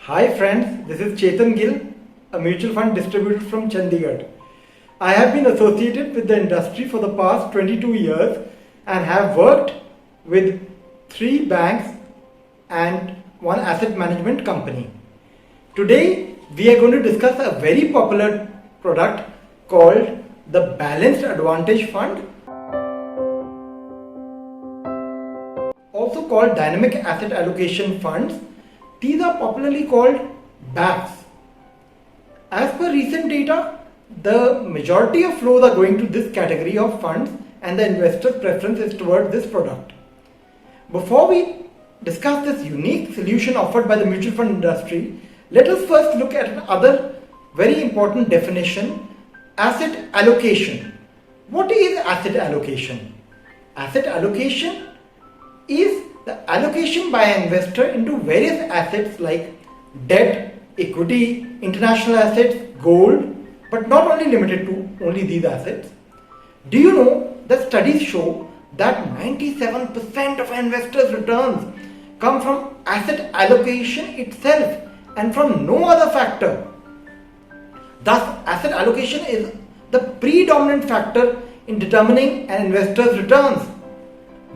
Hi friends, this is Chetan Gill, a mutual fund distributor from Chandigarh. I have been associated with the industry for the past 22 years and have worked with 3 banks and 1 asset management company. Today we are going to discuss a very popular product called the Balanced Advantage Fund, also called Dynamic Asset Allocation Funds. These are popularly called BAFs. As per recent data, the majority of flows are going to this category of funds and the investor's preference is towards this product. Before we discuss this unique solution offered by the mutual fund industry, let us first look at another very important definition: asset allocation. What is asset allocation? Asset allocation is the allocation by an investor into various assets like debt, equity, international assets, gold, but not only limited to only these assets. Do you know that studies show that 97% of investors' returns come from asset allocation itself and from no other factor? Thus, asset allocation is the predominant factor in determining an investor's returns.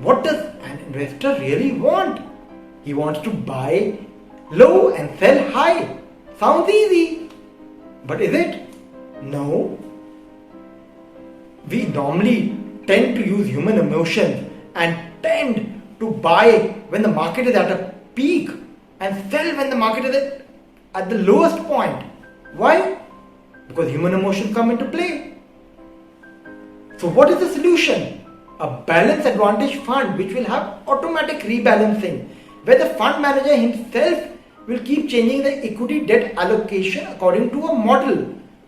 What does an investor really want? He wants to buy low and sell high. Sounds easy, but is it? No. We normally tend to use human emotions and tend to buy when the market is at a peak and sell when the market is at the lowest point. Why? Because human emotions come into play. So what is the solution? A balanced advantage fund which will have automatic rebalancing, where the fund manager himself will keep changing the equity debt allocation according to a model.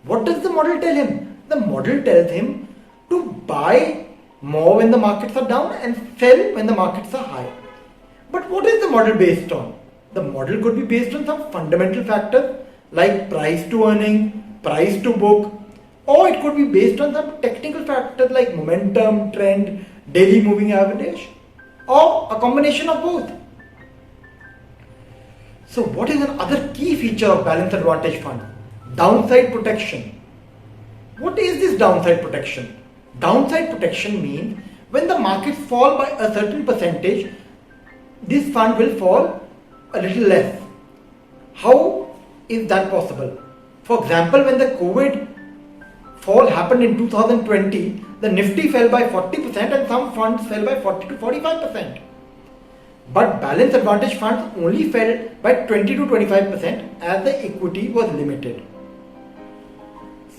What does the model tell him? The model tells him to buy more when the markets are down and sell when the markets are high. But what is the model based on? The model could be based on some fundamental factors like price to earning, price to book, or it could be based on some technical factors like momentum, trend, daily moving average, or a combination of both. So what is another key feature of Balanced Advantage Fund? Downside protection. What is this downside protection? Downside protection means when the markets fall by a certain percentage, this fund will fall a little less. How is that possible? For example, when the COVID fall happened in 2020, the Nifty fell by 40% and some funds fell by 40 to 45%. But Balanced Advantage funds only fell by 20 to 25% as the equity was limited.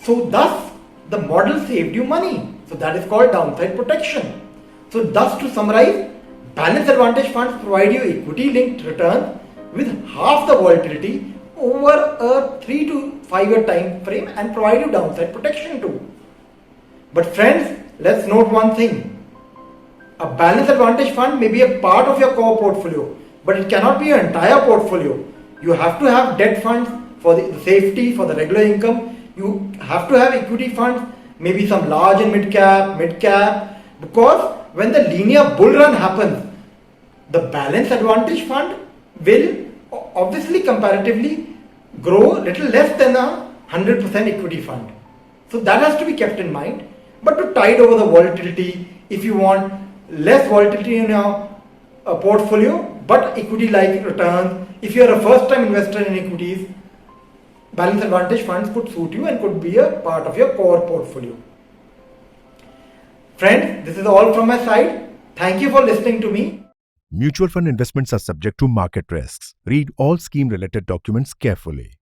So thus the model saved you money. So that is called downside protection. So thus, to summarize, Balanced Advantage funds provide you equity linked returns with half the volatility over a 3 to 5 year time frame and provide you downside protection too. But friends, let's note one thing. A Balanced Advantage fund may be a part of your core portfolio, but it cannot be your entire portfolio. You have to have debt funds for the safety, for the regular income. You have to have equity funds, maybe some large and mid cap, because when the linear bull run happens, the Balanced Advantage fund will obviously comparatively grow little less than a 100% equity fund. So that has to be kept in mind. But to tide over the volatility, if you want less volatility in your portfolio but equity like returns, if you are a first time investor in equities, Balanced Advantage funds could suit you and could be a part of your core portfolio. Friends, this is all from my side. Thank you for listening to me. Mutual fund investments are subject to market risks. Read all scheme-related documents carefully.